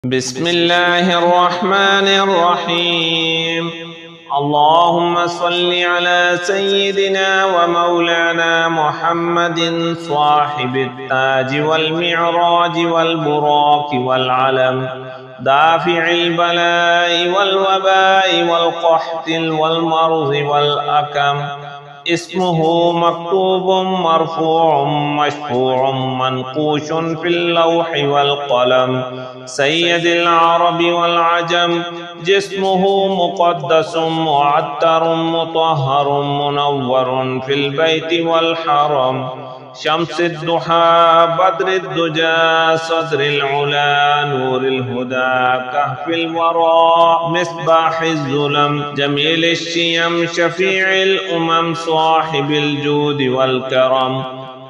بسم الله الرحمن الرحيم. اللهم صل على سيدنا ومولانا محمد صاحب التاج والمعراج والبراق والعلم، دافع البلاء والوباء والقحط والمرض والأكم. اسمه مكتوب مرفوع مشفوع منقوش في اللوح والقلم، سيد العرب والعجم. جسمه مقدس معطر مطهر منور في البيت والحرم، شمس الضحى بدر الدجى صدر العلا نور الهدى كهف الورى مصباح الظلم، جميل الشيم شفيع الأمم صاحب الجود والكرم.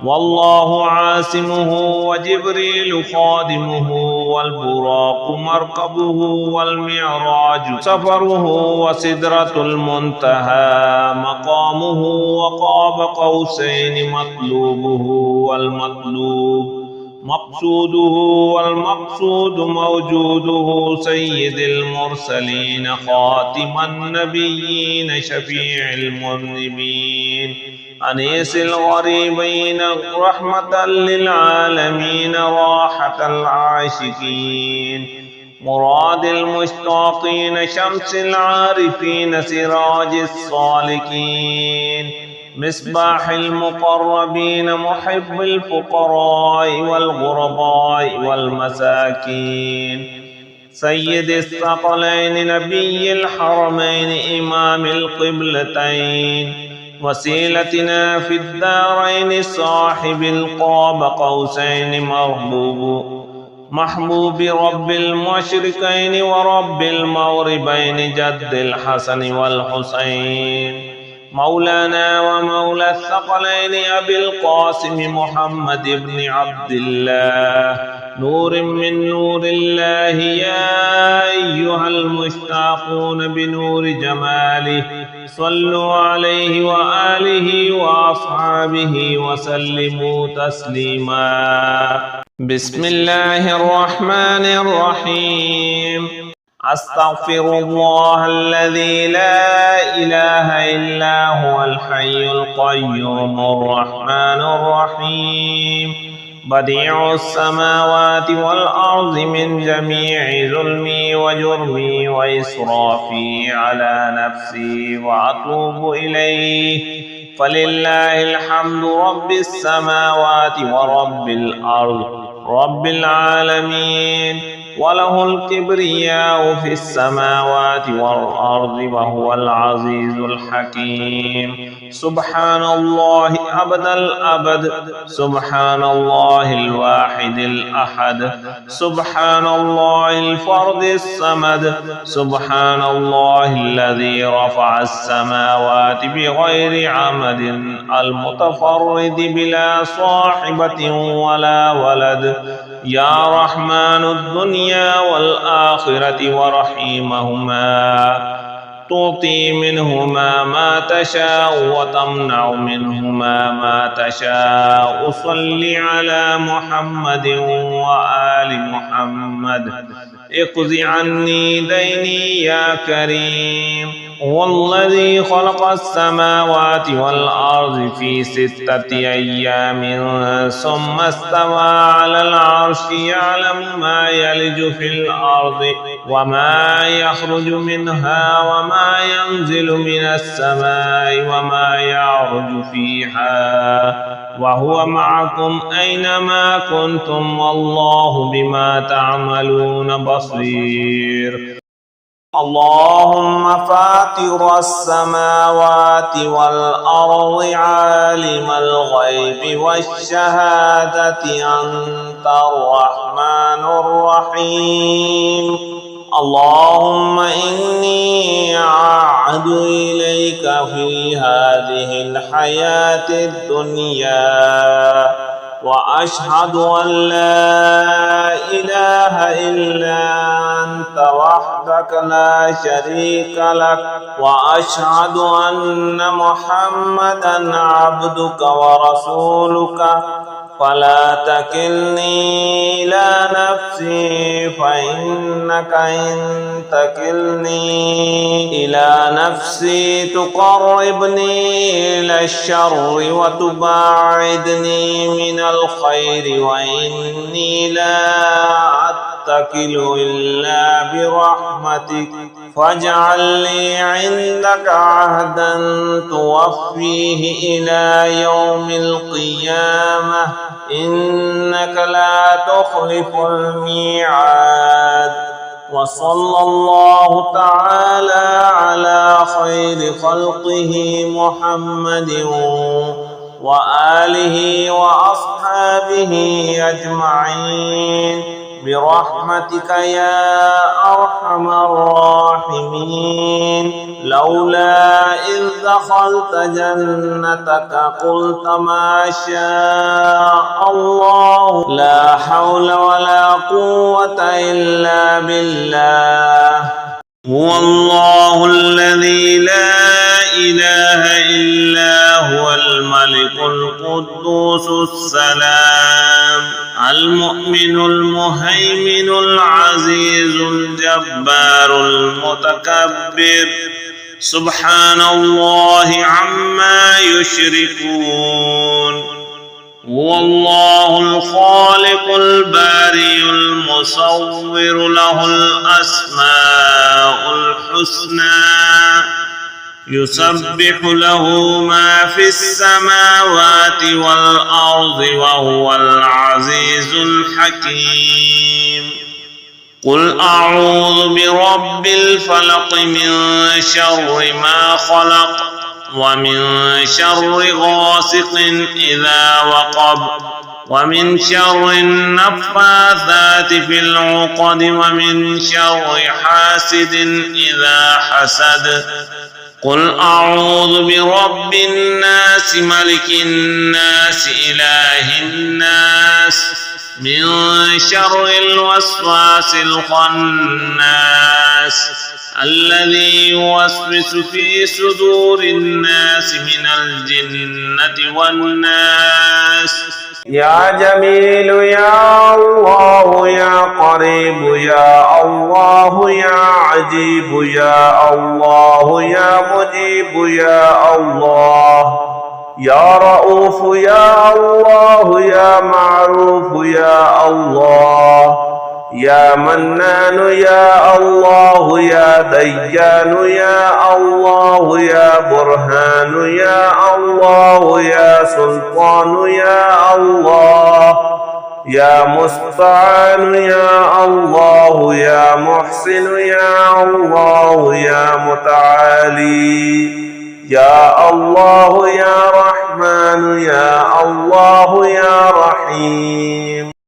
والله عاصمه وجبريل خادمه، والبراق مركبه والمعراج سفره، وسدرة المنتهى مقامه، وقاب قوسين مطلوبه والمطلوب مقصوده، والمقصود موجوده. سيد المرسلين خاتم النبيين شفيع المذنبين، أنيس الغريبين رحمة للعالمين راحة العاشقين، مراد المشتاقين شمس العارفين سراج الصالكين، مصباح المقربين محب الفقراء والغرباء والمساكين، سيد الثقلين نبي الحرمين إمام القبلتين، وسيلتنا في الدارين صاحب القاب قوسين محبوب رب المشرقين ورب المغربين جد الحسن والحسين، مولانا ومولى الثقلين أبي القاسم محمد بن عبد الله، نور من نور الله. يا أيها المشتاقون بنور جماله صلوا عليه وآله وأصحابه وسلموا تسليما. بسم الله الرحمن الرحيم. أستغفر الله الذي لا إله إلا هو الحي القيوم الرحمن الرحيم، بديع السماوات والأرض من جميع ظلمي وجرمي وإسرافي على نفسي وأتوب إليه، فلله الحمد رب السماوات ورب الأرض رب العالمين، وله الكبرياء في السماوات والأرض وهو العزيز الحكيم. سبحان الله أبد الأبد، سبحان الله الواحد الأحد، سبحان الله الفرد الصمد، سبحان الله الذي رفع السماوات بغير عمد، المتفرد بلا صاحبة ولا ولد، يا رحمن الدنيا والآخرة ورحيمهما، تعطي منهما ما تشاء وتمنع منهما ما تشاء. صل على محمد وآل محمد، اقض عني ديني يا كريم. هو الذي خلق السماوات والأرض في 6 أيام ثم استوى على العرش، يعلم ما يلج في الأرض وما يخرج منها وما ينزل من السماء وما يعرج فيها، وهو معكم أينما كنتم والله بما تعملون بصير. اللهم فاطر السماوات والأرض عالم الغيب والشهادة أنت الرحمن الرحيم. اللهم إني أعهد إليك في هذه الحياة الدنيا وأشهد أن لا إله إلا أنت وحدك لا شريك لك، وأشهد أن محمدا عبدك ورسولك. فلا تكلني إلى نفسي فإنك إن تكلني إلى نفسي تقربني إلى الشر وتباعدني من الخير وإني لا أتكل إلا برحمتك فاجعل لي عندك عهدا توفيه إلى يوم القيامة إنك لا تخلف الميعاد. وصلى الله تعالى على خير خلقه محمد وآله وأصحابه أجمعين برحمتك يا أرحم الراحمين. لولا إذ دخلت جنتك قلت ما شاء الله لا حول ولا قوة إلا بالله. هو الله الذي لا إله إلا هو الملك القدوس السلام المؤمن المهيمن العزيز الجبار المتكبر سبحان الله عما يشركون. هو الله الخالق البارئ المصور له الأسماء الحسنى يسبح له ما في السماوات والأرض وهو العزيز الحكيم. قل أعوذ برب الفلق من شر ما خلق ومن شر غاسق إذا وقب ومن شر النفاثات في العقد ومن شر حاسد إذا حسد. قل أعوذ برب الناس ملك الناس إله الناس من شر الوسواس الخناس الذي يوسوس في صدور الناس من الجنة والناس. يا جميل يا الله يا قريب يا الله يا عجيب يا الله يا مجيب يا الله يا رؤوف يا الله يا معروف يا الله يا منان يا الله يا ديان يا الله يا برهان يا الله يا سلطان يا الله يا مستعان يا الله يا محسن يا الله يا متعالي يا الله يا رحمن يا الله يا رحيم.